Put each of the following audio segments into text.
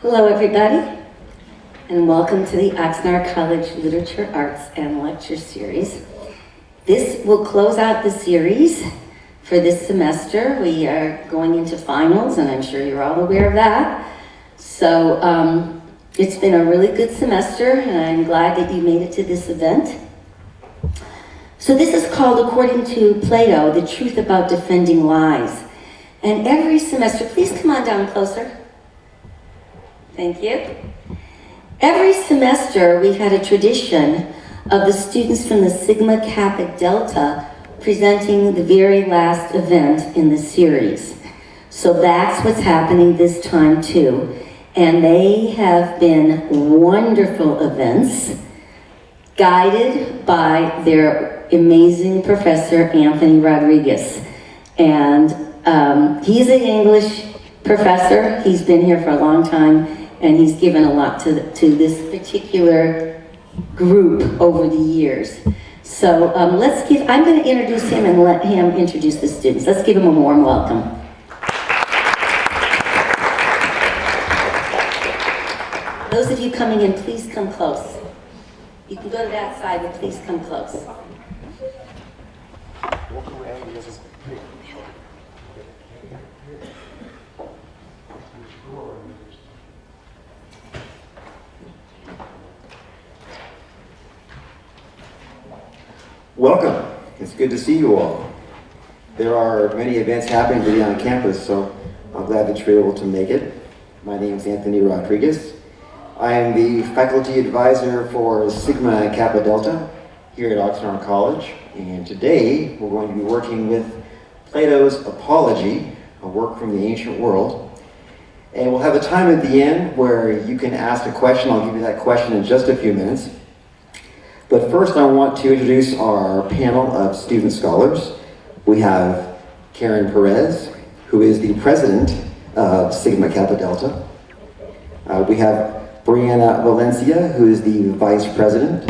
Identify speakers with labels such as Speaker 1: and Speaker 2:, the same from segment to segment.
Speaker 1: Hello everybody, and welcome to the Oxnard College Literature, Arts, and Lecture Series. This will close out the series for this semester. We are going into finals, and I'm sure you're all aware of that. So it's been a really good semester, and I'm glad that you made it to this event. So this is called, according to Plato, the truth about defending lies. And every semester, please come on down closer. Thank you. Every semester, we've had a tradition of the students from the Sigma Kappa Delta presenting the very last event in the series. So that's what's happening this time too. And they have been wonderful events, guided by their amazing professor, Anthony Rodriguez. And he's an English professor. He's been here for a long time. And he's given a lot to this particular group over the years. So I'm going to introduce him and let him introduce the students. Let's give him a warm welcome. Those of you coming in, please come close. You can go to that side, but please come close.
Speaker 2: Welcome. It's good to see you all. There are many events happening today on campus, so I'm glad that you're able to make it. My name is Anthony Rodriguez. I am the faculty advisor for Sigma Kappa Delta here at Oxnard College, and today we're going to be working with Plato's Apology, a work from the ancient world. And we'll have a time at the end where you can ask a question. I'll give you that question in just a few minutes. But first I want to introduce our panel of student scholars. We have Karen Perez, who is the president of Sigma Kappa Delta. We have Brianna Valencia, who is the vice president.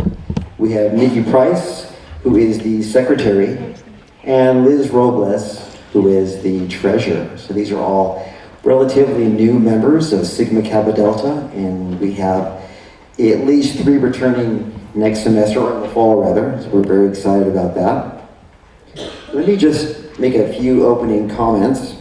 Speaker 2: We have Nikki Price, who is the secretary, and Liz Robles, who is the treasurer. So these are all relatively new members of Sigma Kappa Delta, and we have at least 3 returning next semester, or in the fall rather, so we're very excited about that. Let me just make a few opening comments.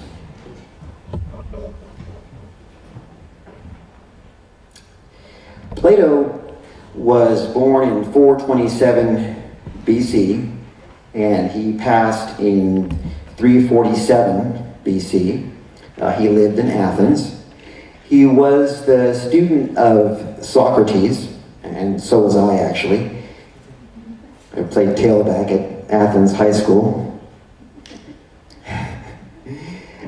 Speaker 2: Plato was born in 427 BC, and he passed in 347 BC. He lived in Athens. He was the student of Socrates, and so was I actually. I played tailback at Athens High School.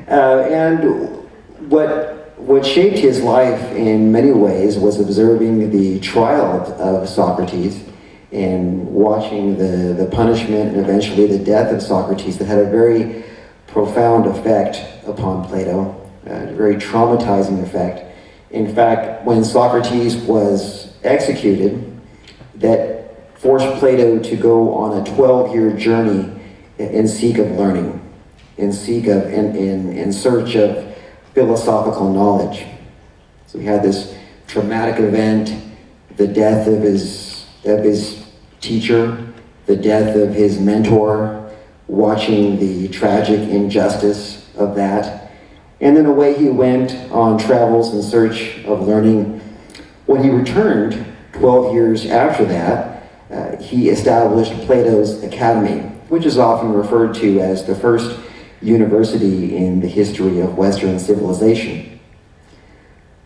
Speaker 2: And what shaped his life in many ways was observing the trial of Socrates and watching the punishment and eventually the death of Socrates that had a very profound effect upon Plato, a very traumatizing effect. In fact, when Socrates was executed, that forced Plato to go on a 12-year journey in seek of learning, in search of philosophical knowledge. So he had this traumatic event, the death of his teacher, the death of his mentor, watching the tragic injustice of that. And then away he went on travels in search of learning. When he returned 12 years after that, he established Plato's Academy, which is often referred to as the first university in the history of Western civilization.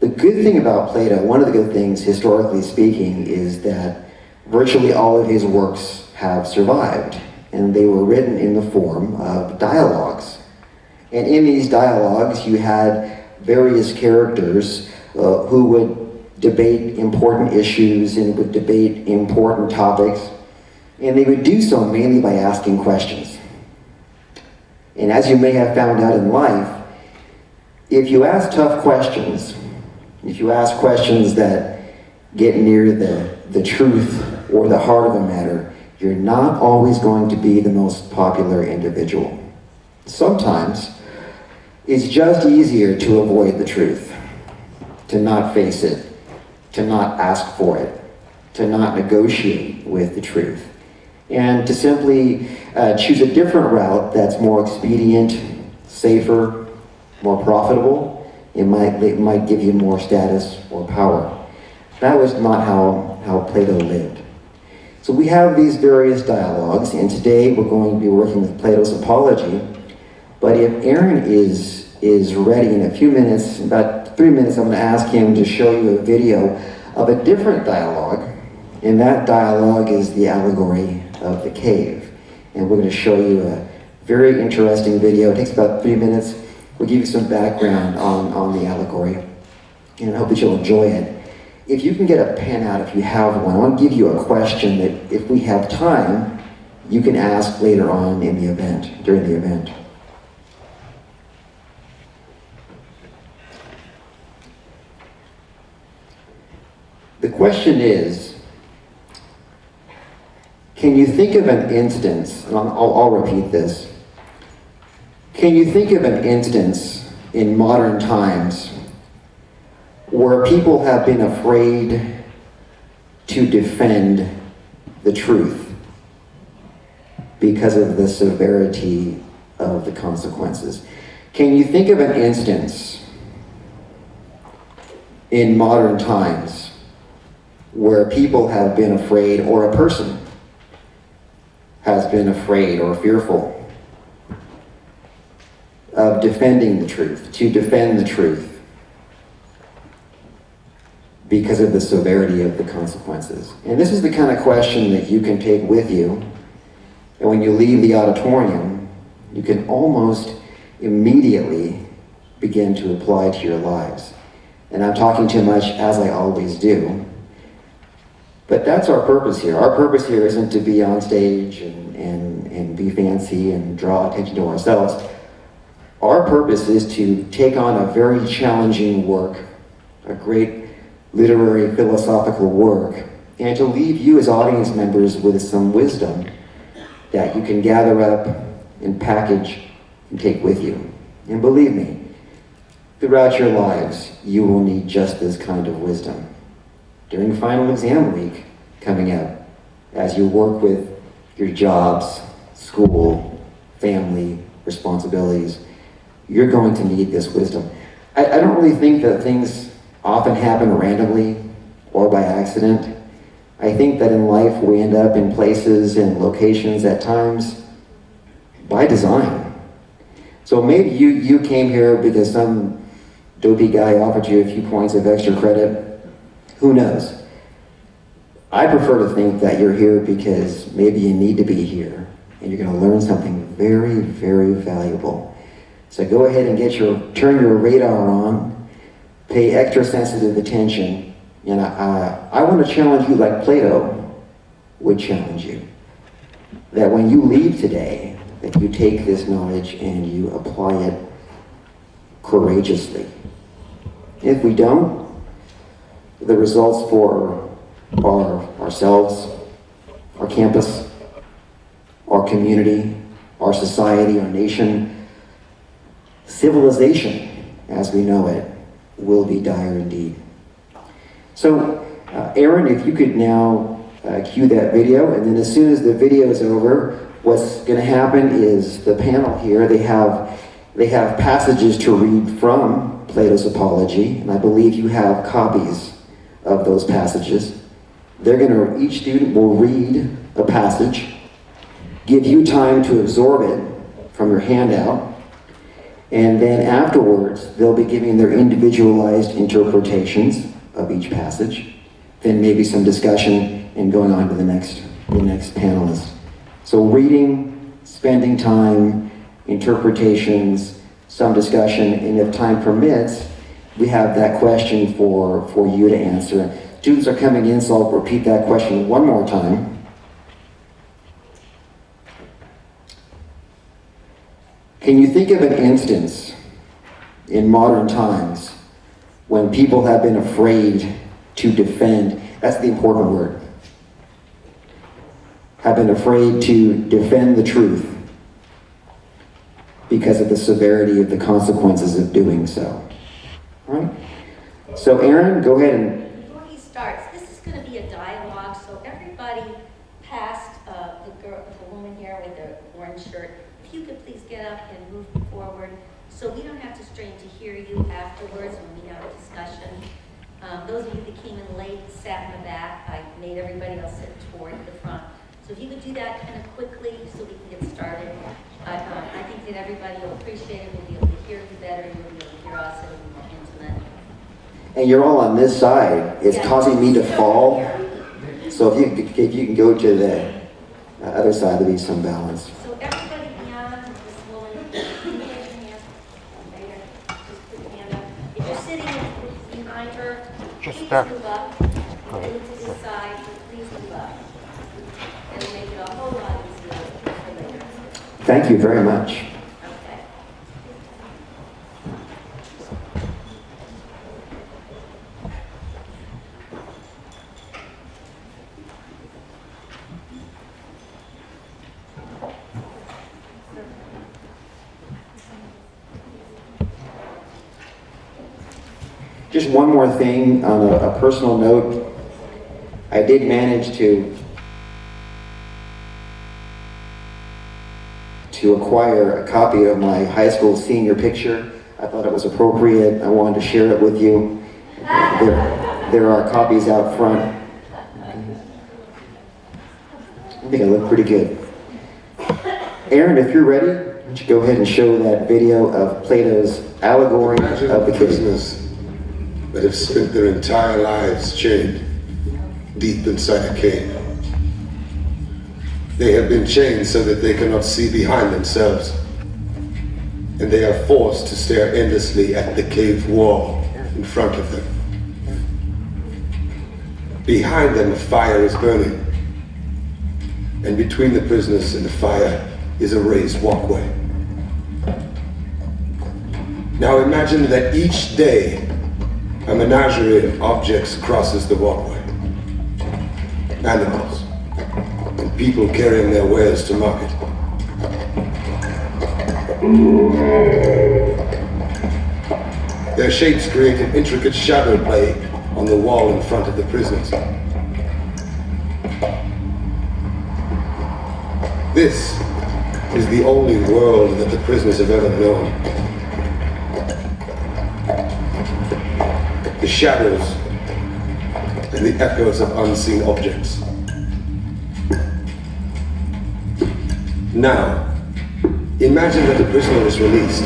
Speaker 2: The good thing about Plato, one of the good things historically speaking, is that virtually all of his works have survived, and they were written in the form of dialogues. And in these dialogues, you had various characters who would debate important issues and would debate important topics. And they would do so mainly by asking questions. And as you may have found out in life, if you ask tough questions, if you ask questions that get near the truth or the heart of a matter, you're not always going to be the most popular individual. Sometimes it's just easier to avoid the truth, to not face it, to not ask for it, to not negotiate with the truth, and to simply choose a different route that's more expedient, safer, more profitable. It might give you more status or power. That was not how Plato lived. So we have these various dialogues, and today we're going to be working with Plato's Apology. But if Aaron is ready in a few minutes, about 3 minutes, I'm going to ask him to show you a video of a different dialogue. And that dialogue is the allegory of the cave. And we're going to show you a very interesting video. It takes about 3 minutes. We'll give you some background on the allegory. And I hope that you'll enjoy it. If you can get a pen out, if you have one, I want to give you a question that if we have time, you can ask later on in the event, during the event. The question is, can you think of an instance, and I'll repeat this, can you think of an instance in modern times where people have been afraid to defend the truth because of the severity of the consequences? Can you think of an instance in modern times where people have been afraid, or a person has been afraid or fearful of defending the truth, to defend the truth, because of the severity of the consequences? And this is the kind of question that you can take with you, and when you leave the auditorium, you can almost immediately begin to apply to your lives. And I'm talking too much, as I always do, but that's our purpose here. Our purpose here isn't to be on stage and be fancy and draw attention to ourselves. Our purpose is to take on a very challenging work, a great literary, philosophical work, and to leave you as audience members with some wisdom that you can gather up and package and take with you. And believe me, throughout your lives, you will need just this kind of wisdom. During final exam week coming up, as you work with your jobs, school, family, responsibilities, you're going to need this wisdom. I don't really think that things often happen randomly or by accident. I think that in life we end up in places and locations at times by design. So maybe you came here because some dopey guy offered you a few points of extra credit. Who knows? I prefer to think that you're here because maybe you need to be here and you're going to learn something very, very valuable. So go ahead and turn your radar on, pay extra sensitive attention, and I want to challenge you like Plato would challenge you. That when you leave today, that you take this knowledge and you apply it courageously. If we don't, the results for ourselves, our campus, our community, our society, our nation, civilization as we know it, will be dire indeed. So, Aaron, if you could now cue that video, and then as soon as the video is over, what's going to happen is the panel here, they have passages to read from Plato's Apology, and I believe you have copies of those passages. Each student will read a passage, give you time to absorb it from your handout, and then afterwards, they'll be giving their individualized interpretations of each passage, then maybe some discussion, and going on to the next panelist. So reading, spending time, interpretations, some discussion, and if time permits, we have that question for you to answer. Students are coming in, so I'll repeat that question one more time. Can you think of an instance in modern times when people have been afraid to defend, that's the important word, have been afraid to defend the truth because of the severity of the consequences of doing so? All right? So Aaron, go ahead and...
Speaker 1: Before he starts, this is going to be a dialogue, so everybody past the woman here with the orange shirt, if you could please get up and move forward so we don't have to strain to hear you afterwards when we have a discussion. Those of you that came in late sat in the back. I made everybody else sit toward the front. So if you could do that kind of quickly so we can get started. I think that everybody will appreciate it. We'll be able to hear you better. You'll be able to hear us. It'll be more intimate.
Speaker 2: And you're all on this side. It's causing me to fall. So if you can go to the other side, there'll be some balance.
Speaker 1: So everybody beyond this woman, can you raise your hand? Later. Just put your hand up. If you're sitting behind her, please move up. Move to this side. Please move up. It'll make it a whole lot easier for later.
Speaker 2: Thank you very much.
Speaker 1: Okay.
Speaker 2: Just one more thing on a personal note. I did manage to acquire a copy of my high school senior picture. I thought it was appropriate. I wanted to share it with you. There are copies out front. I think I look pretty good. Aaron, if you're ready, why don't you go ahead and show that video of Plato's allegory of the
Speaker 3: prisoners that have spent their entire lives chained deep inside a cave. They have been chained so that they cannot see behind themselves, and they are forced to stare endlessly at the cave wall in front of them. Behind them, a fire is burning, and between the prisoners and the fire is a raised walkway. Now imagine that each day a menagerie of objects crosses the walkway. Animals and people carrying their wares to market. Their shapes create an intricate shadow play on the wall in front of the prisoners. This is the only world that the prisoners have ever known. The shadows and the echoes of unseen objects. Now, imagine that the prisoner is released.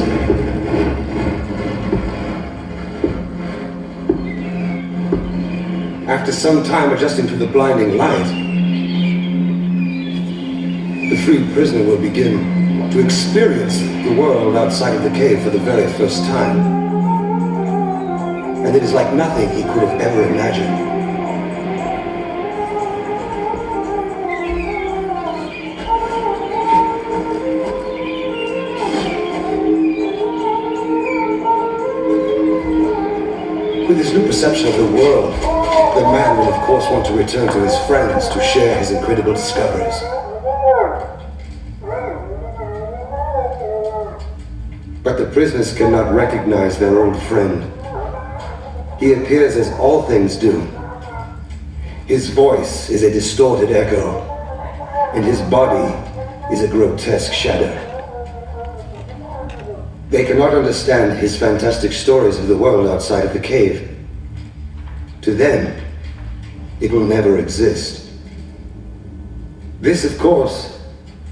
Speaker 3: After some time adjusting to the blinding light, the freed prisoner will begin to experience the world outside of the cave for the very first time. And it is like nothing he could have ever imagined. With his new perception of the world, the man will of course want to return to his friends to share his incredible discoveries. But the prisoners cannot recognize their old friend. He appears as all things do. His voice is a distorted echo, and his body is a grotesque shadow. They cannot understand his fantastic stories of the world outside of the cave. To them, it will never exist. This, of course,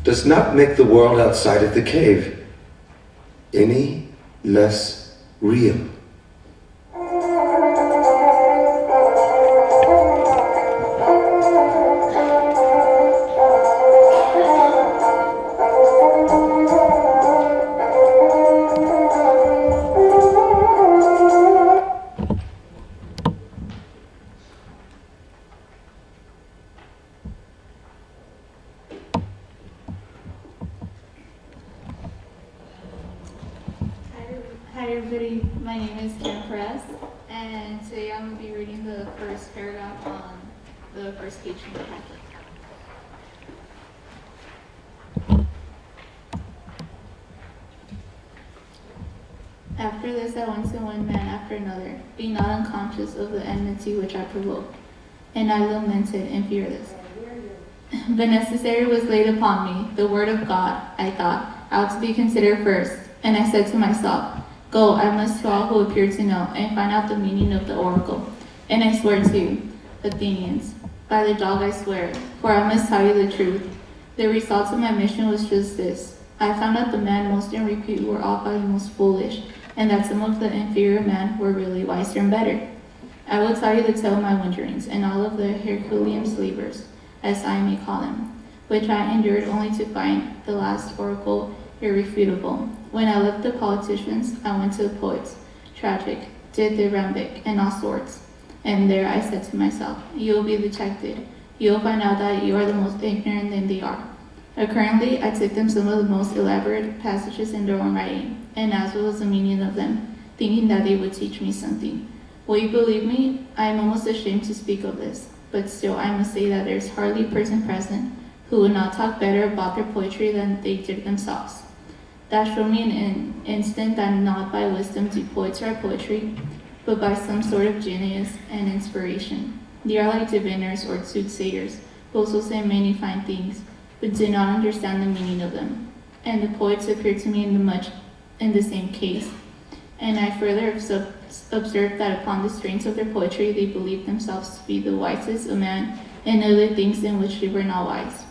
Speaker 3: does not make the world outside of the cave any less real.
Speaker 4: Hi everybody, my name is Kappa, and today I'm going to be reading the first paragraph on the first page from the packet. After this I went to one man after another, being not unconscious of the enmity which I provoked. And I lamented and fearless. But necessary was laid upon me, the word of God, I thought, ought to be considered first. And I said to myself, go, I must to all who appear to know, and find out the meaning of the oracle. And I swear to you, Athenians, by the dog I swear, for I must tell you the truth. The result of my mission was just this. I found that the men most in repute were all by the most foolish, and that some of the inferior men were really wiser and better. I will tell you the tale of my wanderings, and all of the Herculean labors, as I may call them, which I endured only to find the last oracle irrefutable. When I left the politicians, I went to the poets, tragic, dithyrambic, and all sorts. And there I said to myself, you will be detected. You will find out that you are the most ignorant than they are. Currently, I took them some of the most elaborate passages in their own writing, and as well as the meaning of them, thinking that they would teach me something. Will you believe me? I am almost ashamed to speak of this, but still I must say that there is hardly a person present who would not talk better about their poetry than they did themselves. That showed me in an instant that not by wisdom do poets write poetry, but by some sort of genius and inspiration. They are like diviners or soothsayers, who also say many fine things, but do not understand the meaning of them. And the poets appear to me in the same case. And I further observed that upon the strength of their poetry, they believed themselves to be the wisest of man and other things in which they were not wise.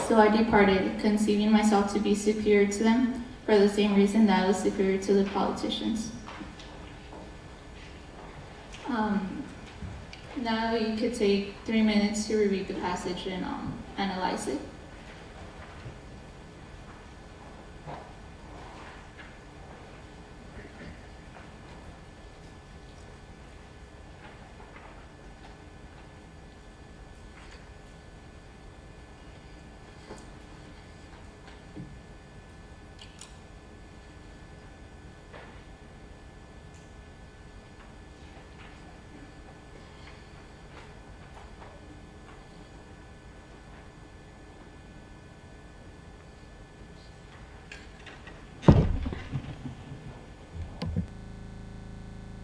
Speaker 4: So I departed, conceiving myself to be superior to them for the same reason that I was superior to the politicians. Now you could take 3 minutes to reread the passage and analyze it.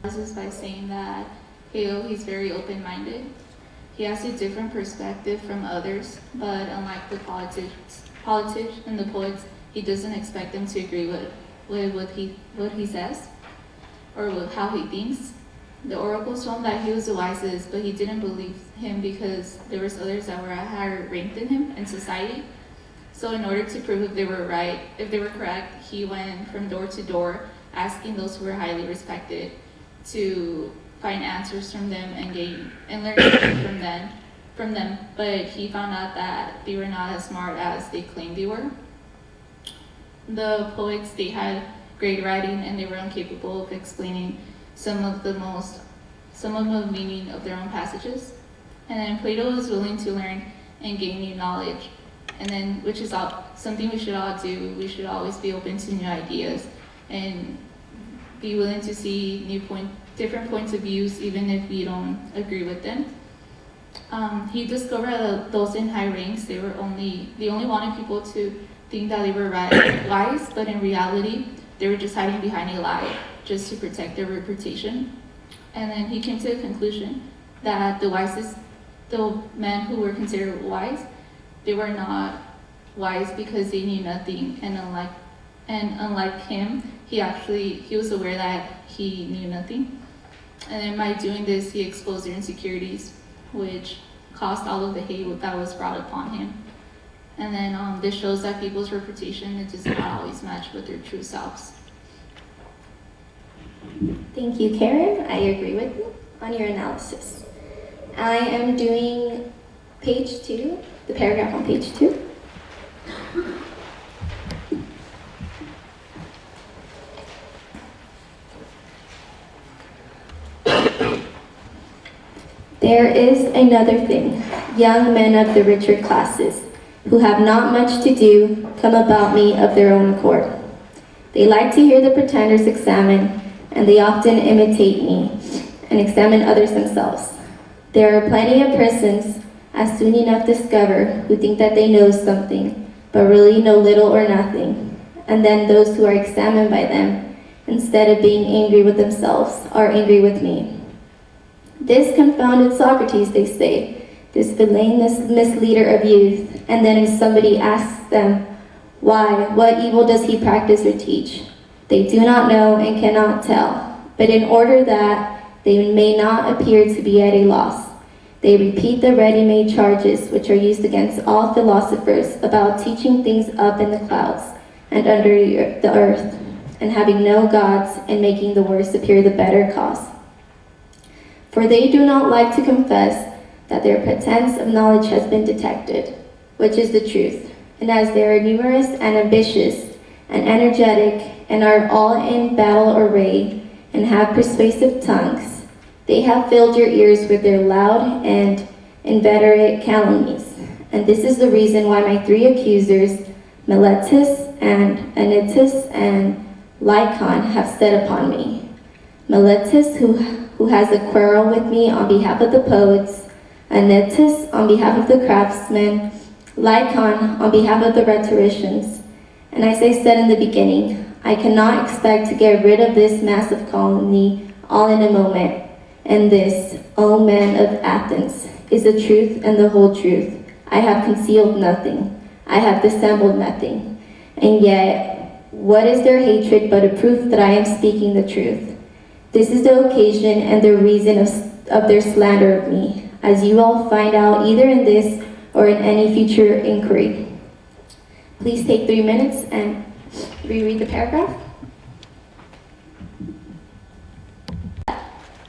Speaker 4: Is by saying that he's very open-minded. He has a different perspective from others, but unlike the politics and the poets, he doesn't expect them to agree with what he says or with how he thinks. The oracles told him that he was the wisest, but he didn't believe him because there was others that were at higher rank than him in society. So in order to prove if they were correct, he went from door to door asking those who were highly respected to find answers from them and learn something from them. But he found out that they were not as smart as they claimed they were. The poets, they had great writing and they were incapable of explaining some of the meaning of their own passages. And then Plato was willing to learn and gain new knowledge. And then, which is something we should all do. We should always be open to new ideas and be willing to see different points of views, even if we don't agree with them. He discovered that those in high ranks, they only wanted people to think that they were wise, but in reality, they were just hiding behind a lie just to protect their reputation. And then he came to the conclusion that the men who were considered wise, they were not wise because they knew nothing. And unlike him, he was aware that he knew nothing. And then by doing this, he exposed their insecurities, which caused all of the hate that was brought upon him. And then this shows that people's reputation, it does not always match with their true selves.
Speaker 5: Thank you, Karen. I agree with you on your analysis. I am doing page 2, the paragraph on page 2. There is another thing. Young men of the richer classes, who have not much to do, come about me of their own accord. They like to hear the pretenders examine, and they often imitate me and examine others themselves. There are plenty of persons, as soon enough discover, who think that they know something, but really know little or nothing. And then those who are examined by them instead of being angry with themselves, are angry with me. This confounded Socrates, they say, this villainous misleader of youth. And then if somebody asks them, why, what evil does he practice or teach? They do not know and cannot tell. But in order that they may not appear to be at a loss, they repeat the ready-made charges which are used against all philosophers about teaching things up in the clouds and under the earth, and having no gods and making the worse appear the better cause. For they do not like to confess that their pretense of knowledge has been detected, which is the truth. And as they are numerous and ambitious and energetic and are all in battle array and have persuasive tongues, they have filled your ears with their loud and inveterate calumnies. And this is the reason why my three accusers, Miletus and Anytus and Lycon, have set upon me. Miletus, who has a quarrel with me on behalf of the poets, Anytus on behalf of the craftsmen, Lycon on behalf of the rhetoricians. And as I said in the beginning, I cannot expect to get rid of this massive colony all in a moment. And this, O men of Athens, is the truth and the whole truth. I have concealed nothing. I have dissembled nothing. And yet, what is their hatred but a proof that I am speaking the truth? This is the occasion and the reason of their slander of me, as you all find out either in this or in any future inquiry. Please take 3 minutes and reread the paragraph.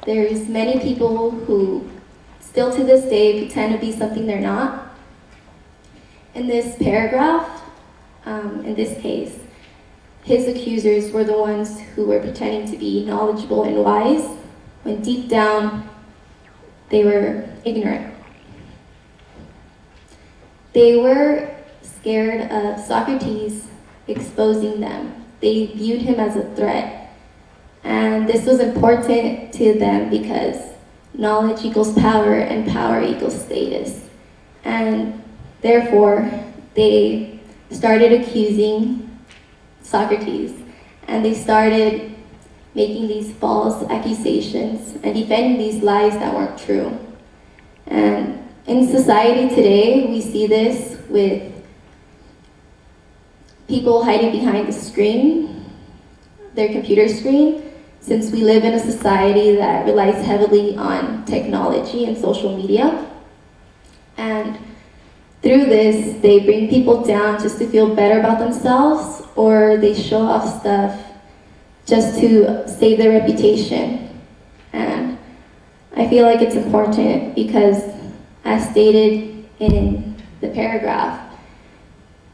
Speaker 5: There's many people who still to this day pretend to be something they're not. In this paragraph, in this case, his accusers were the ones who were pretending to be knowledgeable and wise, when deep down they were ignorant. They were scared of Socrates exposing them. They viewed him as a threat. And this was important to them because knowledge equals power and power equals status. And therefore, they started accusing Socrates, and they started making these false accusations and defending these lies that weren't true. And in society today, we see this with people hiding behind the screen, their computer screen, since we live in a society that relies heavily on technology and social media. And through this, they bring people down just to feel better about themselves, or they show off stuff just to save their reputation. And I feel like it's important because, as stated in the paragraph,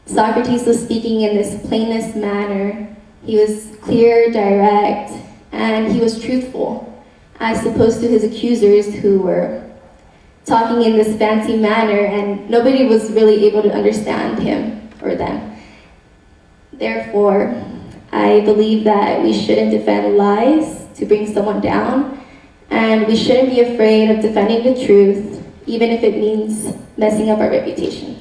Speaker 5: Socrates was speaking in this plainest manner. He was clear, direct, and he was truthful, as opposed to his accusers who were talking in this fancy manner and nobody was really able to understand him or them. Therefore, I believe that we shouldn't defend lies to bring someone down, and we shouldn't be afraid of defending the truth, even if it means messing up our reputation.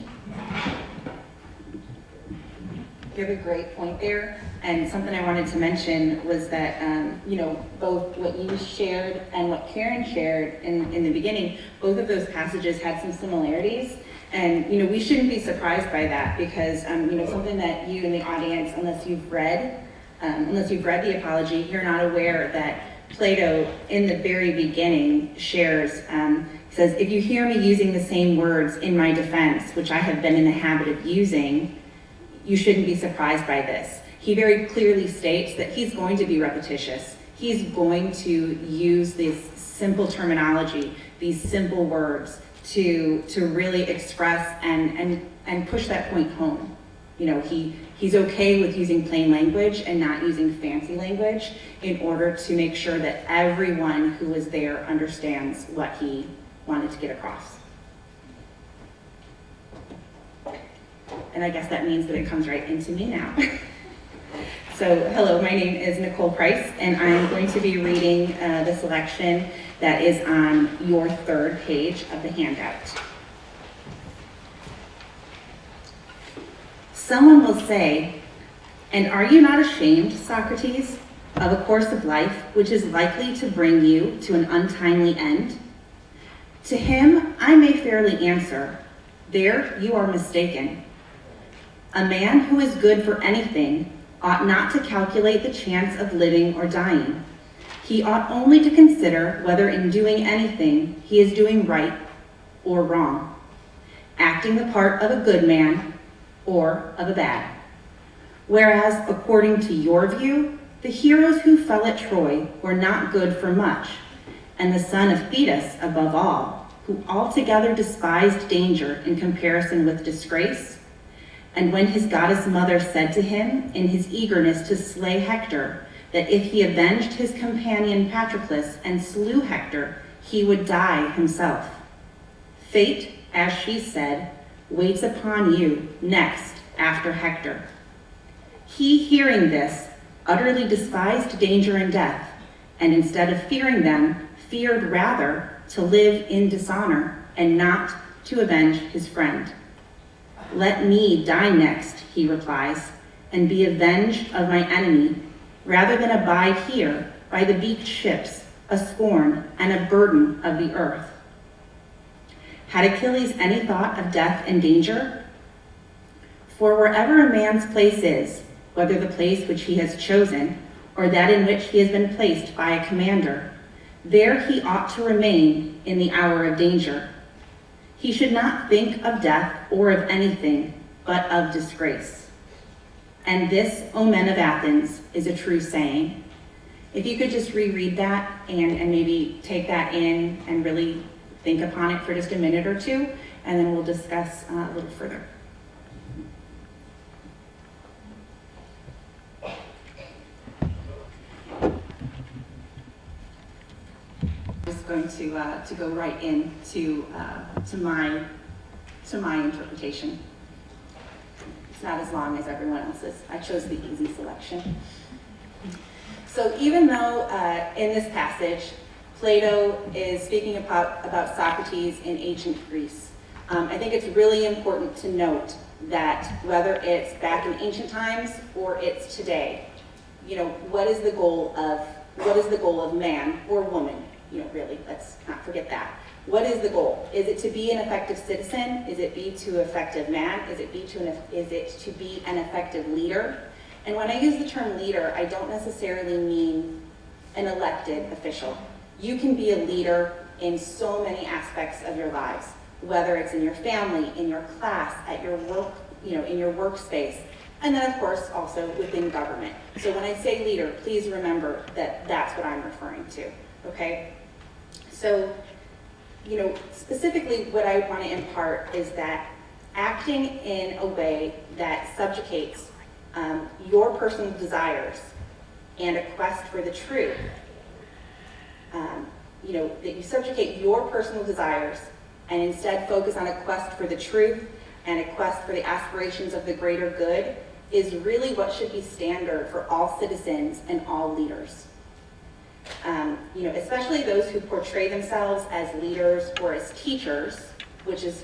Speaker 6: You have a great point there, and something I wanted to mention was that, both what you shared and what Karen shared in the beginning, both of those passages had some similarities, and, we shouldn't be surprised by that because, something that you in the audience, unless you've read the Apology, you're not aware that Plato, in the very beginning, shares, says, if you hear me using the same words in my defense, which I have been in the habit of using, you shouldn't be surprised by this. He very clearly states that he's going to be repetitious. He's going to use this simple terminology, these simple words to really express and push that point home. He's okay with using plain language and not using fancy language in order to make sure that everyone who was there understands what he wanted to get across. And I guess that means that it comes right into me now. So, hello, my name is Nicole Price, and I'm going to be reading the selection that is on your third page of the handout. Someone will say, and are you not ashamed, Socrates? of a course of life which is likely to bring you to an untimely end? To him I may fairly answer, there you are mistaken. A man who is good for anything ought not to calculate the chance of living or dying. He ought only to consider whether in doing anything he is doing right or wrong, acting the part of a good man or of a bad. Whereas, according to your view, the heroes who fell at Troy were not good for much, and the son of Thetis, above all, who altogether despised danger in comparison with disgrace. And when his goddess mother said to him, in his eagerness to slay Hector, that if he avenged his companion Patroclus and slew Hector, he would die himself. Fate, as she said, waits upon you next after Hector. He, hearing this, utterly despised danger and death, and instead of fearing them, feared rather to live in dishonor and not to avenge his friend. Let me die next, he replies, and be avenged of my enemy, rather than abide here by the beaked ships, a scorn and a burden of the earth. Had Achilles any thought of death and danger? For wherever a man's place is, whether the place which he has chosen, or that in which he has been placed by a commander, there he ought to remain in the hour of danger. He should not think of death or of anything, but of disgrace. And this, O men of Athens, is a true saying. If you could just reread that and maybe take that in and really think upon it for just a minute or two, and then we'll discuss a little further. I'm just going to go right into to my interpretation. It's not as long as everyone else's. I chose the easy selection. So even though in this passage, Plato is speaking about Socrates in ancient Greece, I think it's really important to note that whether it's back in ancient times or it's today, what is the goal of man or woman? Really, let's not forget that. What is the goal? Is it to be an effective citizen? Is it be to effective man? Is it to be an effective leader? And when I use the term leader, I don't necessarily mean an elected official. You can be a leader in so many aspects of your lives, whether it's in your family, in your class, at your work, in your workspace, and then of course also within government. So when I say leader, please remember that that's what I'm referring to, okay? So, specifically what I want to impart is that acting in a way that subjugates your personal desires and a quest for the truth, that you subjugate your personal desires and instead focus on a quest for the truth and a quest for the aspirations of the greater good is really what should be standard for all citizens and all leaders. Especially those who portray themselves as leaders or as teachers, which is,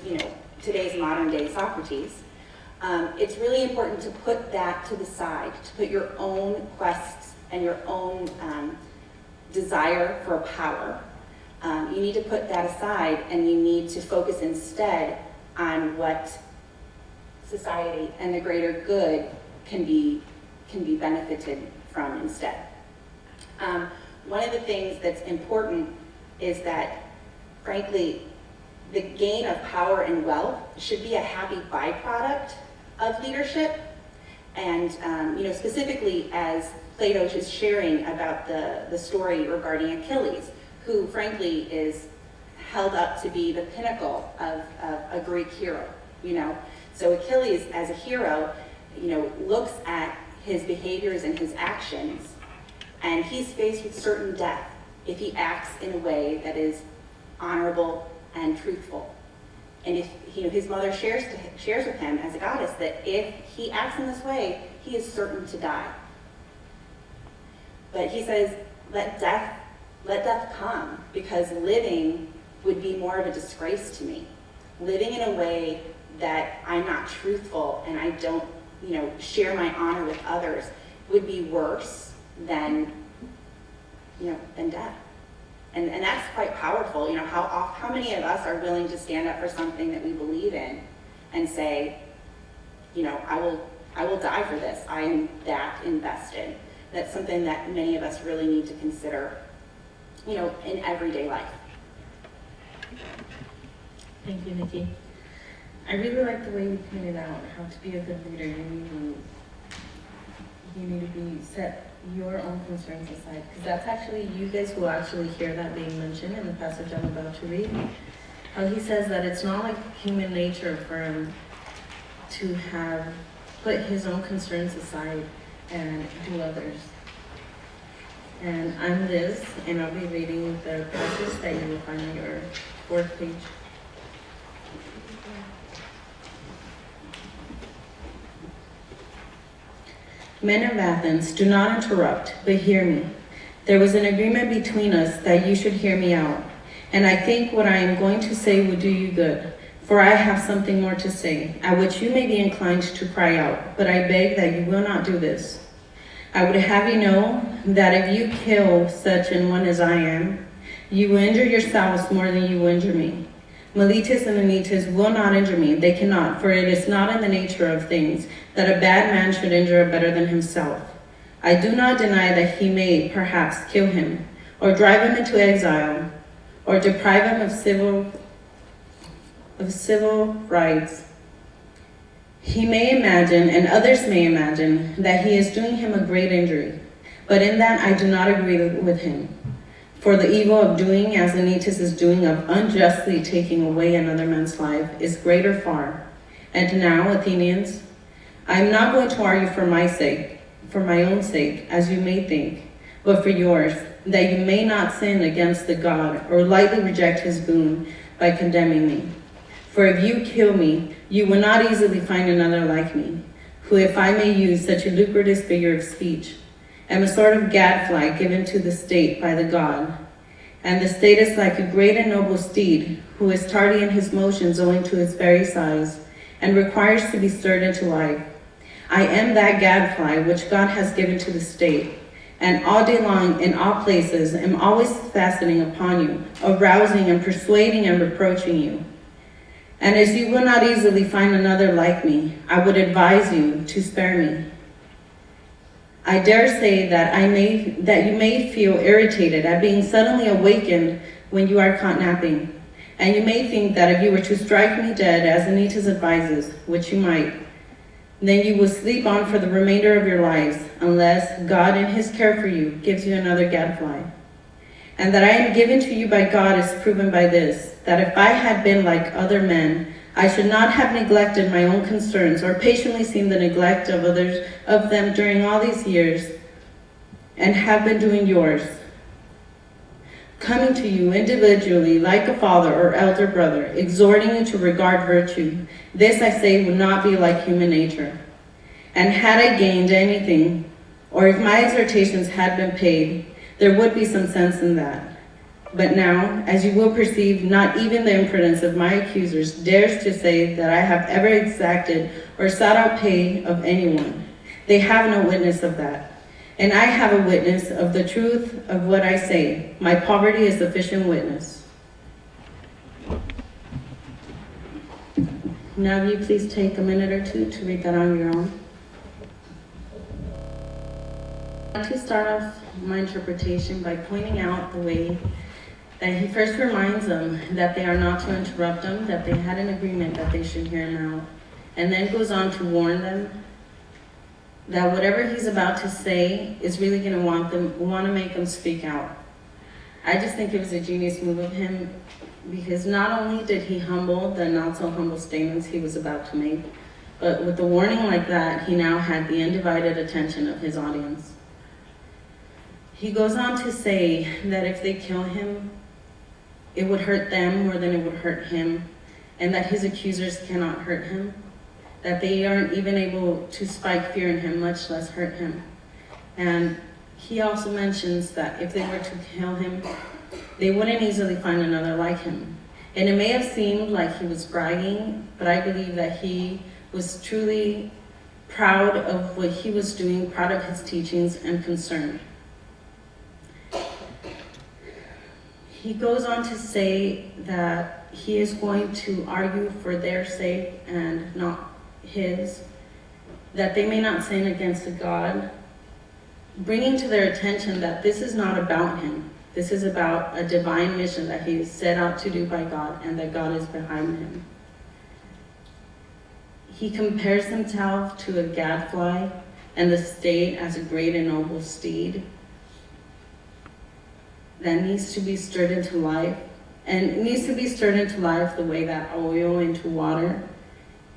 Speaker 6: today's modern day Socrates. It's really important to put that to the side, to put your own quests and your own desire for power. You need to put that aside, and you need to focus instead on what society and the greater good can be benefited from instead. One of the things that's important is that, frankly, the gain of power and wealth should be a happy byproduct of leadership. And specifically as Plato is sharing about the story regarding Achilles, who frankly is held up to be the pinnacle of a Greek hero, So Achilles as a hero, looks at his behaviors and his actions, and he's faced with certain death if he acts in a way that is honorable and truthful. And if his mother shares with him as a goddess that if he acts in this way, he is certain to die. But he says, let death come, because living would be more of a disgrace to me. Living in a way that I'm not truthful and I don't, share my honor with others would be worse than than death. And that's quite powerful. How many of us are willing to stand up for something that we believe in and say, I will die for this. I am that invested. That's something that many of us really need to consider, in everyday life.
Speaker 7: Thank you, Nikki. I really like the way you pointed out how to be a good leader. You need to set your own concerns aside, because that's actually, you guys will actually hear that being mentioned in the passage I'm about to read. How he says that it's not like human nature for him to have put his own concerns aside and do others. And I'm Liz, and I'll be reading the passage that you will find on your 4th page. Men of Athens, do not interrupt, but hear me. There was an agreement between us that you should hear me out, and I think what I am going to say will do you good, for I have something more to say, at which you may be inclined to cry out, but I beg that you will not do this. I would have you know that if you kill such an one as I am, you will injure yourselves more than you will injure me. Miletus and Anytus will not injure me, they cannot, for it is not in the nature of things that a bad man should injure a better than himself. I do not deny that he may, perhaps, kill him, or drive him into exile, or deprive him of civil rights. He may imagine, and others may imagine, that he is doing him a great injury, but in that I do not agree with him. For the evil of doing as Anytus is doing, of unjustly taking away another man's life, is greater far. And now, Athenians, I am not going to argue for my own sake, as you may think, but for yours, that you may not sin against the God, or lightly reject his boon by condemning me. For if you kill me, you will not easily find another like me, who, if I may use such a lucrative figure of speech, am a sort of gadfly given to the state by the god. And the state is like a great and noble steed, who is tardy in his motions owing to his very size, and requires to be stirred into life. I am that gadfly which God has given to the state, and all day long in all places am always fastening upon you, arousing and persuading and reproaching you. And as you will not easily find another like me, I would advise you to spare me. I dare say that you may feel irritated at being suddenly awakened when you are caught napping, and you may think that if you were to strike me dead, as Anytus advises, which you might, then you will sleep on for the remainder of your lives, unless God in his care for you gives you another gadfly. And that I am given to you by God is proven by this, that if I had been like other men, I should not have neglected my own concerns or patiently seen the neglect of them during all these years, and have been doing yours. Coming to you individually like a father or elder brother, exhorting you to regard virtue. This I say would not be like human nature. And had I gained anything, or if my exhortations had been paid, there would be some sense in that. But now, as you will perceive, not even the imprudence of my accusers dares to say that I have ever exacted or sought out pay of anyone. They have no witness of that. And I have a witness of the truth of what I say. My poverty is sufficient witness. Now, will you please take a minute or two to read that on your own? I want to start off my interpretation by pointing out the way that he first reminds them that they are not to interrupt him, that they had an agreement that they should hear him out, and then goes on to warn them that whatever he's about to say is really going to want to make them speak out. I just think it was a genius move of him, because not only did he humble the not so humble statements he was about to make, but with a warning like that, he now had the undivided attention of his audience. He goes on to say that if they kill him, it would hurt them more than it would hurt him, and that his accusers cannot hurt him, that they aren't even able to spike fear in him, much less hurt him. And he also mentions that if they were to kill him, they wouldn't easily find another like him. And it may have seemed like he was bragging, but I believe that he was truly proud of what he was doing, proud of his teachings, and concerned. he goes on to say that he is going to argue for their sake and not his, that they may not sin against the God, bringing to their attention that this is not about him. This is about a divine mission that he is set out to do by God, and that God is behind him. He compares himself to a gadfly and the state as a great and noble steed that needs to be stirred into life, and it needs to be stirred into life the way that oil into water.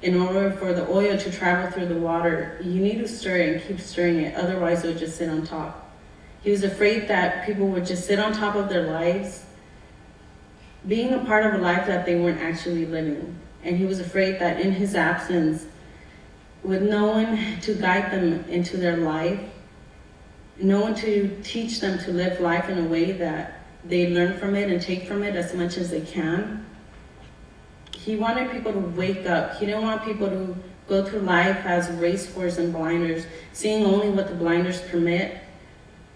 Speaker 7: In order for the oil to travel through the water, you need to stir it and keep stirring it, otherwise it would just sit on top. He was afraid that people would just sit on top of their lives, being a part of a life that they weren't actually living. And he was afraid that in his absence, with no one to guide them into their life, no one to teach them to live life in a way that they learn from it and take from it as much as they can. He wanted people to wake up. He didn't want people to go through life as racehorse and blinders, seeing only what the blinders permit,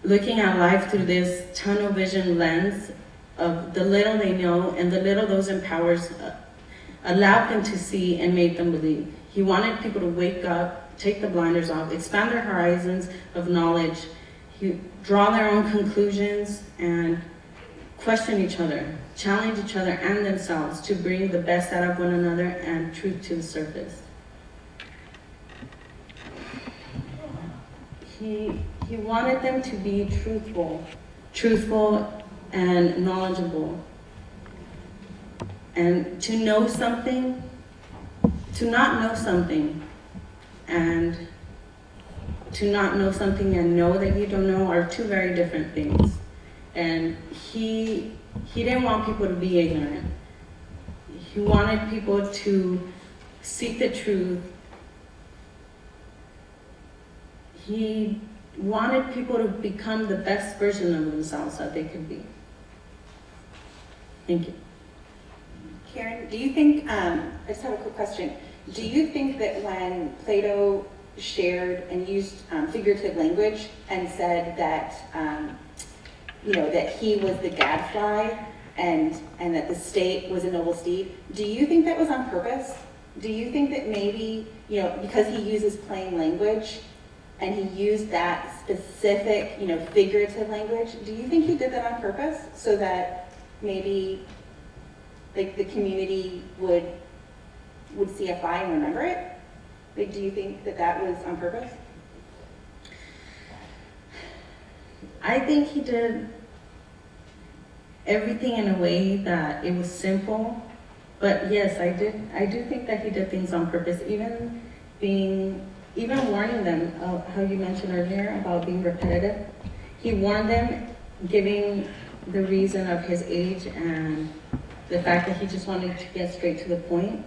Speaker 7: looking at life through this tunnel vision lens of the little they know and the little those in powers allowed them to see and made them believe. He wanted people to wake up, take the blinders off, expand their horizons of knowledge, draw their own conclusions, and question each other, challenge each other and themselves to bring the best out of one another and truth to the surface. He wanted them to be truthful and knowledgeable, and to know something, to not know something, and to not know something and know that you don't know are two very different things. And he didn't want people to be ignorant. He wanted people to seek the truth. He wanted people to become the best version of themselves that they could be. Thank you.
Speaker 6: Karen, do you think, I just have a quick question. Do you think that when Plato shared and used figurative language and said that, that he was the gadfly and that the state was a noble steed, do you think that was on purpose? Do you think that maybe, because he uses plain language and he used that specific, figurative language, do you think he did that on purpose so that maybe like the community would see a fly and remember it? Like, do you think that was on purpose?
Speaker 7: I think he did everything in a way that it was simple, but yes, I do think that he did things on purpose, even warning them, how you mentioned earlier about being repetitive. He warned them, giving the reason of his age and the fact that he just wanted to get straight to the point.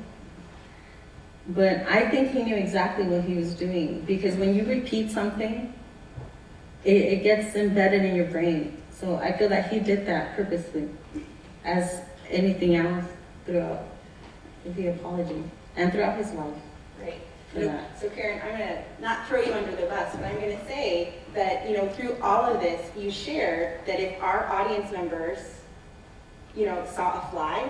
Speaker 7: But I think he knew exactly what he was doing, because when you repeat something, it gets embedded in your brain. So I feel that he did that purposely, as anything else throughout the apology and throughout his life.
Speaker 6: Right.
Speaker 7: For that.
Speaker 6: So Karen, I'm gonna not throw you under the bus, but I'm gonna say that, through all of this, you shared that if our audience members, saw a fly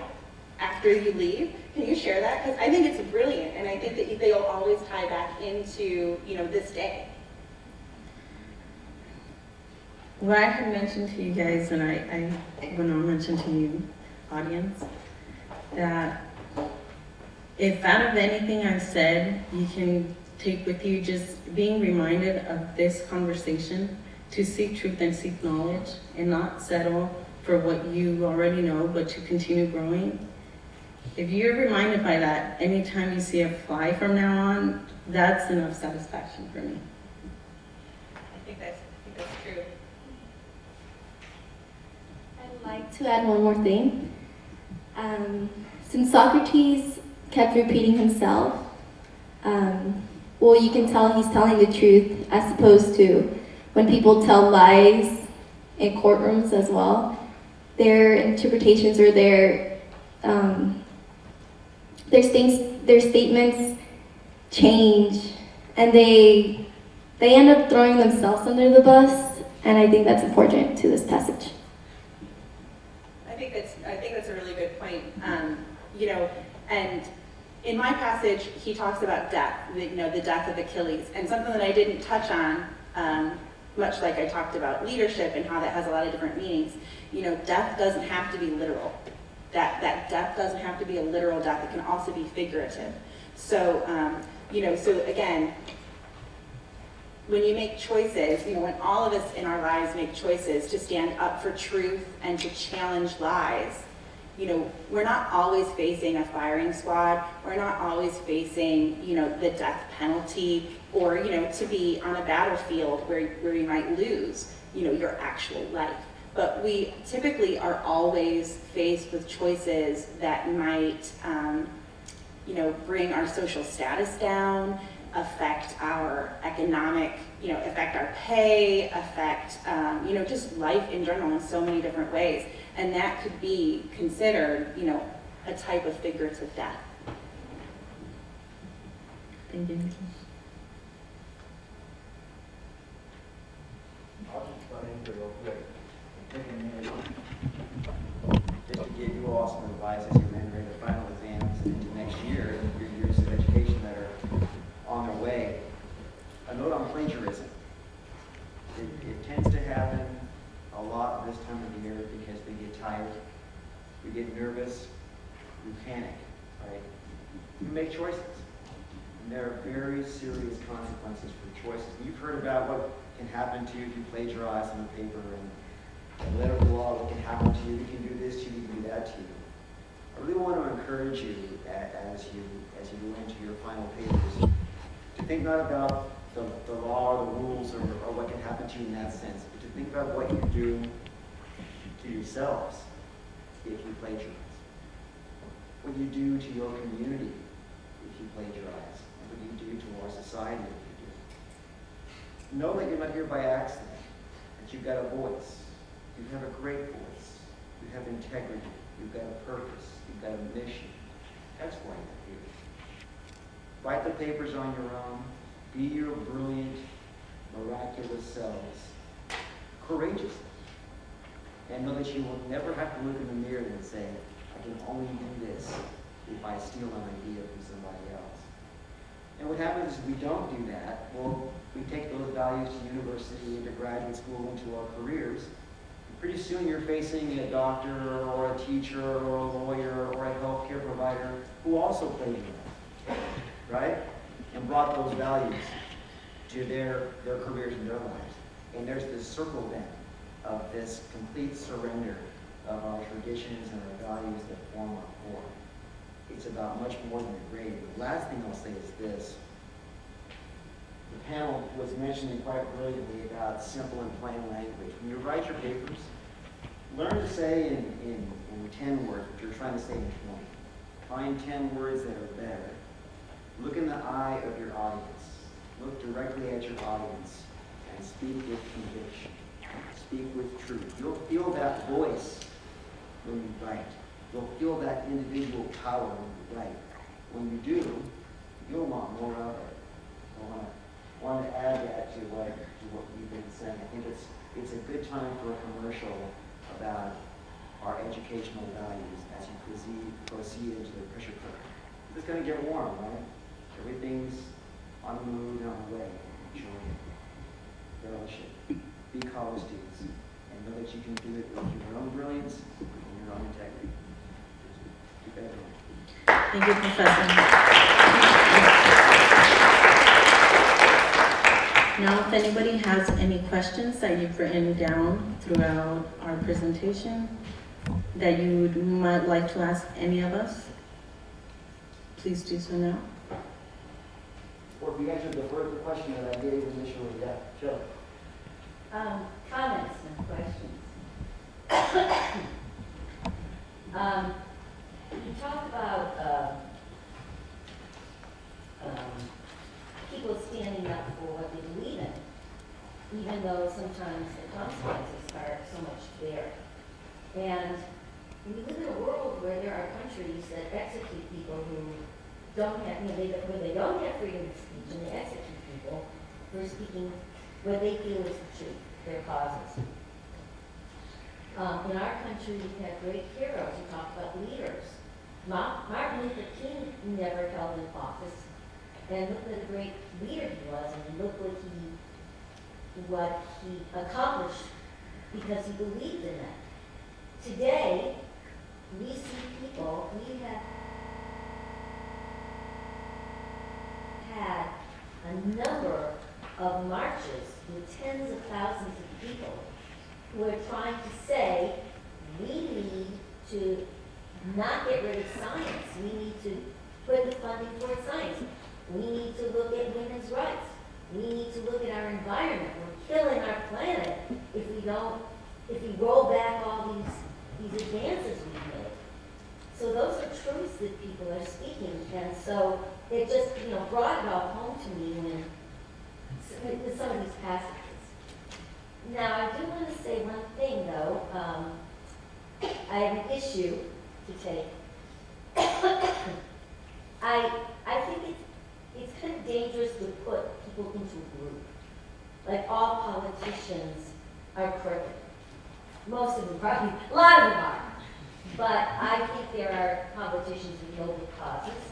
Speaker 6: after you leave, can you share that? Because I think it's brilliant, and I think that they'll always tie back into, this day.
Speaker 7: What I had mentioned to you guys, and I went on mention to you, audience, that if out of anything I've said, you can take with you just being reminded of this conversation, to seek truth and seek knowledge, and not settle for what you already know, but to continue growing. If you're reminded by that, anytime you see a fly from now on, that's enough satisfaction for me.
Speaker 6: I think that's true.
Speaker 5: I'd like to add one more thing. Since Socrates kept repeating himself, you can tell he's telling the truth, as opposed to when people tell lies in courtrooms as well. Their interpretations or their statements change, and they end up throwing themselves under the bus, and I think that's important to this passage.
Speaker 6: I think that's a really good point. You know, and in my passage, he talks about death, you know, the death of Achilles, and something that I didn't touch on, much like I talked about leadership and how that has a lot of different meanings. You know, death doesn't have to be literal. That death doesn't have to be a literal death. It can also be figurative. So, you know, so again, when you make choices, you know, when all of us in our lives make choices to stand up for truth and to challenge lies, you know, we're not always facing a firing squad. We're not always facing, you know, the death penalty, or, you know, to be on a battlefield where you might lose, you know, your actual life. But we typically are always faced with choices that might, you know, bring our social status down, affect our economic, you know, affect our pay, affect, you know, just life in general in so many different ways. And that could be considered, you know, a type of figurative death.
Speaker 7: Thank you.
Speaker 8: I'll just run into it real quick. Just to give you all some advice as you're entering the final exams into next year, your years of education that are on their way. A note on plagiarism. It tends to happen a lot this time of year because we get tired, we get nervous, we panic, right? We make choices. And there are very serious consequences for choices. You've heard about what can happen to you if you plagiarize on the paper, and the letter of the law, what can happen to you, we can do this to you, we can do that to you. I really want to encourage you as you go into your final papers to think not about the law or the rules or what can happen to you in that sense, but to think about what you do to yourselves if you plagiarize, what you do to your community if you plagiarize, and what you do to our society if you do. Know that you're not here by accident, that you've got a voice. You have a great voice. You have integrity. You've got a purpose. You've got a mission. That's why you're here. Write the papers on your own. Be your brilliant, miraculous selves, courageously. And know that you will never have to look in the mirror and say, I can only do this if I steal an idea from somebody else. And what happens is we don't do that. Well, we take those values to university, into graduate school, into our careers. And pretty soon you're facing a doctor or a teacher or a lawyer or a healthcare provider who also plagiarized, right? And brought those values to their careers and their lives. And there's this circle then of this complete surrender of our traditions and our values that form our core. It's about much more than a grade. The last thing I'll say is this. The panel was mentioning quite brilliantly about simple and plain language. When you write your papers, learn to say in 10 words what you're trying to say in 20. Find 10 words that are better. Look in the eye of your audience. Look directly at your audience and speak with conviction. Speak with truth. You'll feel that voice when you write. You'll feel that individual power when you write. When you do, you'll want more of it. I want to add that to what you've been saying. I think it's a good time for a commercial about our educational values as you proceed into the pressure cooker. It's going to get warm, right? Everything's on the move and on the way. Enjoy it. Fellowship. Be college students. And know that you can do it with your own brilliance and your own integrity. Keep that going.
Speaker 7: Thank you, Professor. Now, if anybody has any questions that you've written down throughout our presentation that you might like to ask any of us, please do so now.
Speaker 8: Or if you answered the first question that I gave initially, yeah, sure.
Speaker 1: Comments and questions. You talked about people standing up for what they believe in, even though sometimes the consequences are so much there. And we live in a world where there are countries that execute people who don't have, where they don't have freedom of speech, and they execute people for speaking what they feel is the truth, their causes.
Speaker 9: In our country, we have great heroes. We talk about leaders. Martin Luther King never held an office, and look what a great leader he was, and look what he accomplished because he believed in that. Today, we see people, we have had a number of marches with tens of thousands of people who are trying to say, we need to not get rid of science. We need to put the funding towards science. We need to look at women's rights. We need to look at our environment. We're killing our planet if we roll back all these advances we've made. So those are truths that people are speaking, and so it just, brought it all home to me when with some of these passages. Now, I do want to say one thing, though. I have an issue to take. I think it's kind of dangerous to put people into a group. Like all politicians are crooked. Most of them probably, a lot of them are. But I think there are politicians with noble causes.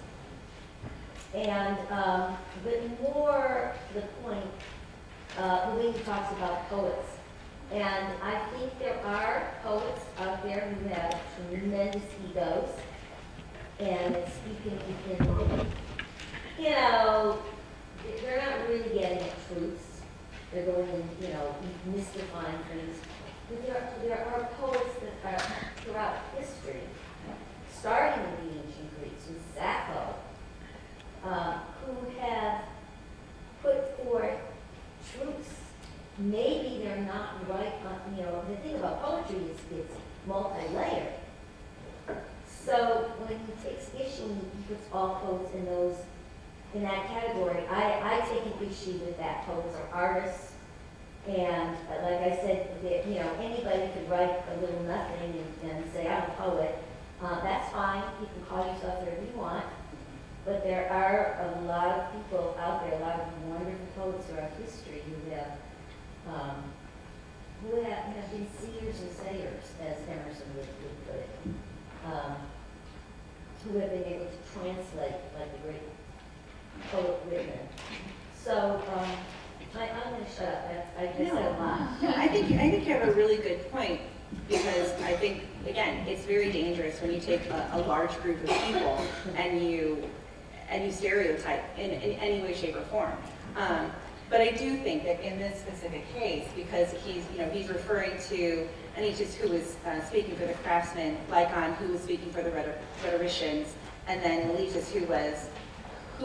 Speaker 9: And, but more to the point, Louise talks about poets. And I think there are poets out there who have tremendous egos and speaking in, they're not really getting at truths. They're going and, mystifying things. But there are poets that are throughout history, starting with the ancient Greeks, with Sappho, who have put forth truths. Maybe they're not right on, the thing about poetry is it's multi-layered. So when he takes issue and he puts all poets in that category, I take an issue with that. Poets are artists, and like I said, anybody could write a little nothing and say, I'm a poet. That's fine. You can call yourself whatever you want. But there are a lot of people out there, a lot of wonderful poets throughout history who have been seers and sayers, as Emerson would put it, who have been able to translate like the great poet Whitman. So I'm going to shut up. I just said a lot.
Speaker 6: No, I think you have a really good point, because I think, again, it's very dangerous when you take a large group of people and you stereotype in any way, shape, or form. But I do think that in this specific case, because he's referring to Anytus, who was speaking for the craftsmen, Lycon, who was speaking for the rhetoricians, and then Meletus, who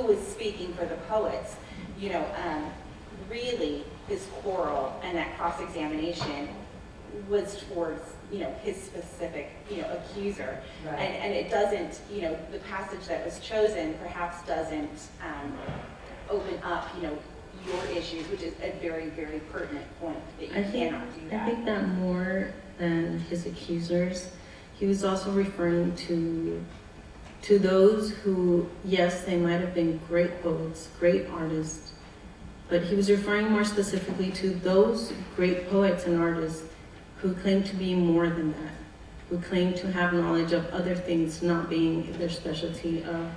Speaker 6: was speaking for the poets. Really, his quarrel and that cross-examination was towards his specific accuser,
Speaker 9: Right.
Speaker 6: and it doesn't the passage that was chosen perhaps doesn't open up your issues, which is a very, very pertinent point that you cannot do that.
Speaker 7: I think that more than his accusers, he was also referring to those who, yes, they might have been great poets, great artists, but he was referring more specifically to those great poets and artists who claim to be more than that, who claim to have knowledge of other things not being their specialty of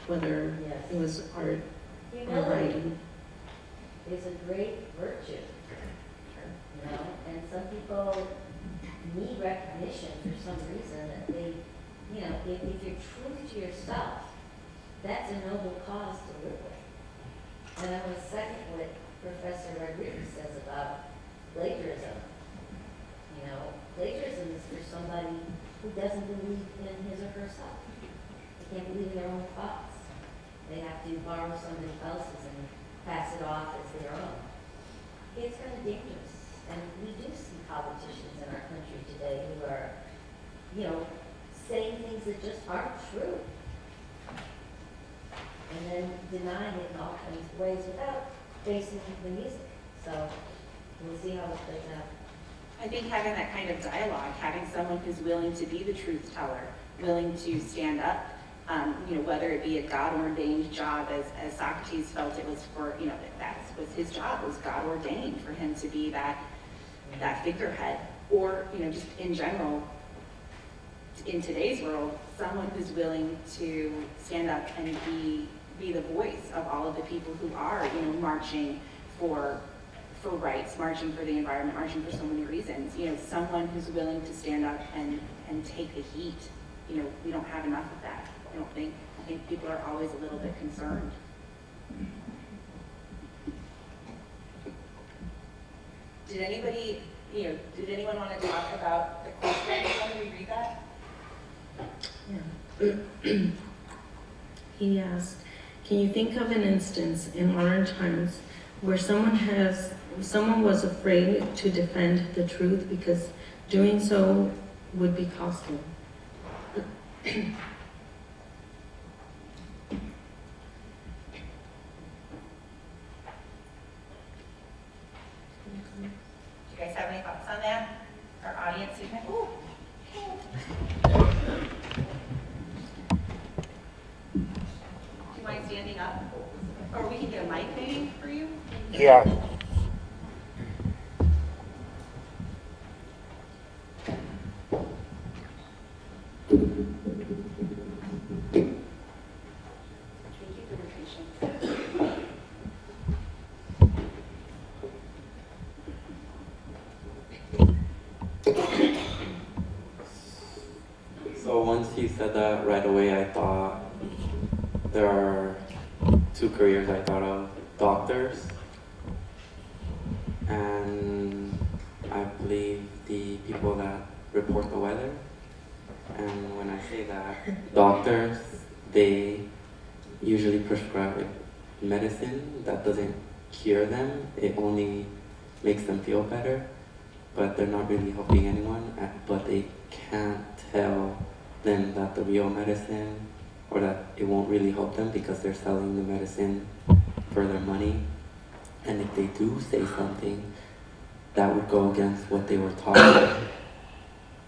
Speaker 7: whether it was art or writing.
Speaker 9: Is a great virtue, and some people need recognition for some reason that they, if you're true to yourself, that's a noble cause to live with. And I was second what Professor Rodriguez says about plagiarism. Plagiarism is for somebody who doesn't believe in his or herself. They can't believe in their own thoughts. They have to borrow somebody else's and pass it off as their own. It's kind of dangerous. And we do see politicians in our country today who are, saying things that just aren't true. And then denying it in all kinds of ways without facing the music. So we'll see how it plays out.
Speaker 6: I think having that kind of dialogue, having someone who's willing to be the truth teller, willing to stand up, whether it be a God-ordained job, as Socrates felt it was for, that was his job, it was God-ordained for him to be that figurehead. or, you know, just in general, in today's world, someone who's willing to stand up and be the voice of all of the people who are, you know, marching for rights, marching for the environment, marching for so many reasons. You know, someone who's willing to stand up and take the heat. You know, we don't have enough of that, I don't think. I think people are always a little bit concerned. Did anybody, you know, did anyone want to talk about the question? Can we read that?
Speaker 7: Yeah. He asked, can you think of an instance in modern times where someone was afraid to defend the truth because doing so would be costly?
Speaker 6: Do you guys have any thoughts on that? Our audience, you can, ooh. Do you mind standing up? Or we can get a mic maybe for you?
Speaker 10: Yeah.
Speaker 6: Thank you for your patience.
Speaker 11: So once he said that, right away I thought there are two careers I thought of: doctors, and I believe the people that report the weather. And when I say that, doctors, they usually prescribe medicine that doesn't cure them, it only makes them feel better, but they're not really helping anyone, but they can't tell them that the real medicine, or that it won't really help them because they're selling the medicine for their money. And if they do say something that would go against what they were taught,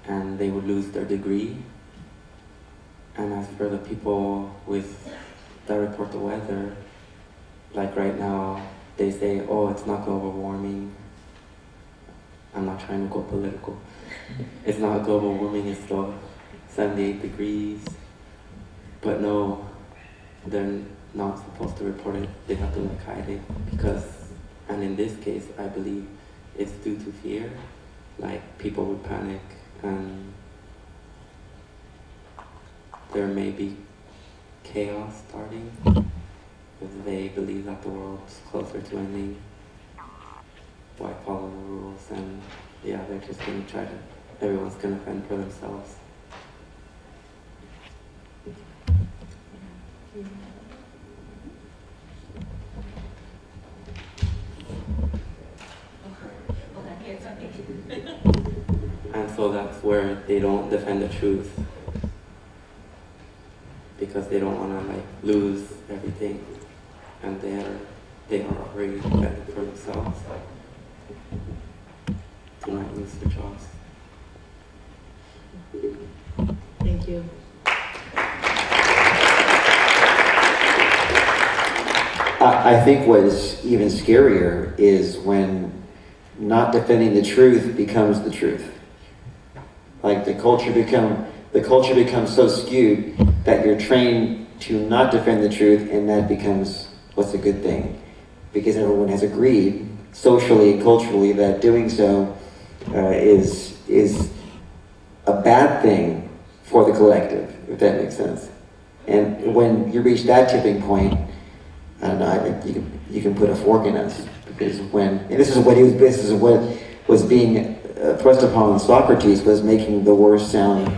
Speaker 11: and they would lose their degree. And as for the people that report the weather, like right now, they say, oh, it's not global warming. I'm not trying to go political. It's not global warming, it's still 78 degrees. But no, they're not supposed to report it. They have to hide it because, and in this case, I believe it's due to fear. Like, people would panic and there may be chaos starting if they believe that the world's closer to ending. Why follow the rules? And yeah, they're just gonna try to, everyone's gonna fend for themselves. And so that's where they don't defend the truth, because they don't want to like lose everything, and they are already defending for themselves, to not lose their jobs.
Speaker 7: Thank you.
Speaker 2: I think what is even scarier is when not defending the truth becomes the truth. Like the culture becomes so skewed that you're trained to not defend the truth, and that becomes what's a good thing, because everyone has agreed socially and culturally that doing so is a bad thing for the collective, if that makes sense. And when you reach that tipping point, I don't know, I think you can put a fork in us, because and this is what was being thrust upon Socrates, was making the worse sound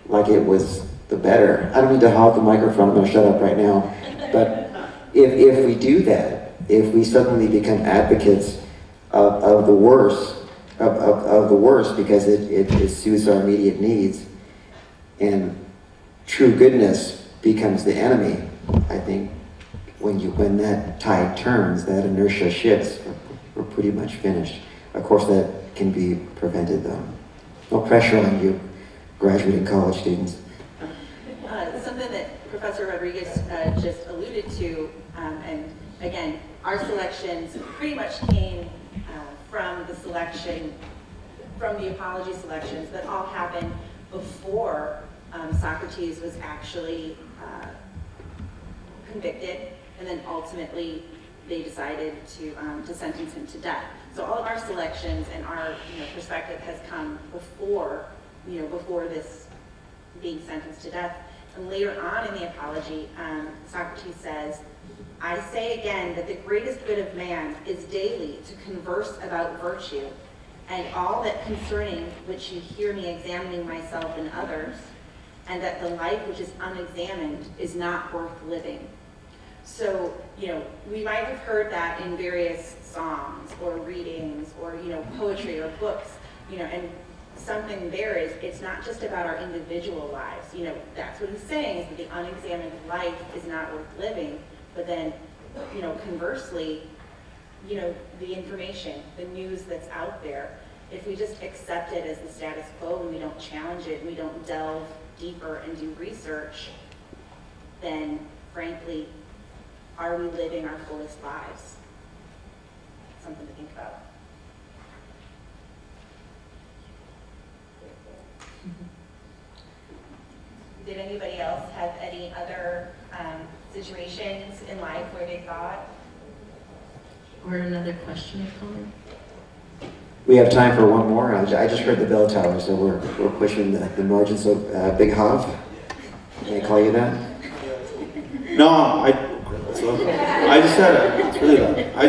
Speaker 2: like it was the better. I don't need to hog the microphone, I'm going to shut up right now. But if we do that, if we suddenly become advocates of the worst, of the worst because it suits our immediate needs, and true goodness becomes the enemy, I think when that tide turns, that inertia shifts, we're pretty much finished. Of course, that can be prevented, though. No pressure on you, graduating college students.
Speaker 6: Something that Professor Rodriguez just alluded to, and again, our selections pretty much came from the selection from the apology selections that all happened before Socrates was actually convicted, and then ultimately they decided to sentence him to death. So all of our selections and our perspective has come before before this being sentenced to death. And later on in the apology, Socrates says, "I say again that the greatest good of man is daily to converse about virtue, and all that concerning which you hear me examining myself and others, and that the life which is unexamined is not worth living." So, we might have heard that in various songs or readings or, poetry or books, and something there is, it's not just about our individual lives. That's what he's saying, is that the unexamined life is not worth living. But then, conversely, the information, the news that's out there, if we just accept it as the status quo and we don't challenge it, and we don't delve deeper and do research, then frankly, are we living our fullest lives? Something to think about. Did anybody else have any other situations in life where they thought?
Speaker 10: Or another question or comment?
Speaker 2: We have time for one more. I just heard the bell tower, so we're pushing the margins. So, Big Hav, can I call you that?
Speaker 12: No, I just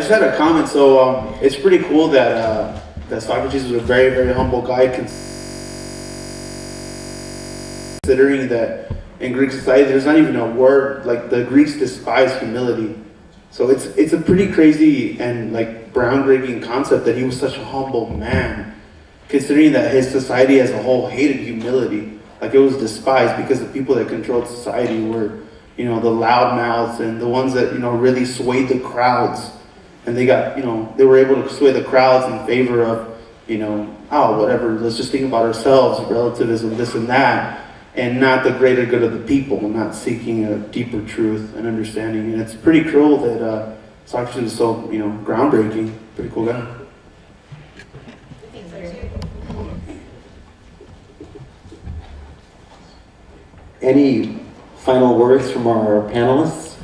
Speaker 12: had a comment. So it's pretty cool that that Socrates was a very, very humble guy, considering that in Greek society there's not even a word, like the Greeks despise humility. So it's a pretty crazy and like groundbreaking concept that he was such a humble man, considering that his society as a whole hated humility. Like it was despised because the people that controlled society were, the loudmouths and the ones that, really swayed the crowds. And they got, they were able to sway the crowds in favor of, oh, whatever, let's just think about ourselves, relativism, this and that, and not the greater good of the people, not seeking a deeper truth and understanding. And it's pretty cool that Socrates was so, groundbreaking. Pretty cool guy.
Speaker 6: I think so too.
Speaker 2: Any final words from our panelists?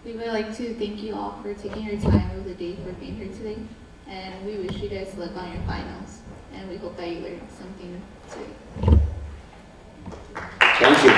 Speaker 4: We would like to thank you all for taking your time of the day for being here today, and we wish you guys luck on your finals, and we hope that you learned something today.
Speaker 2: Thank you.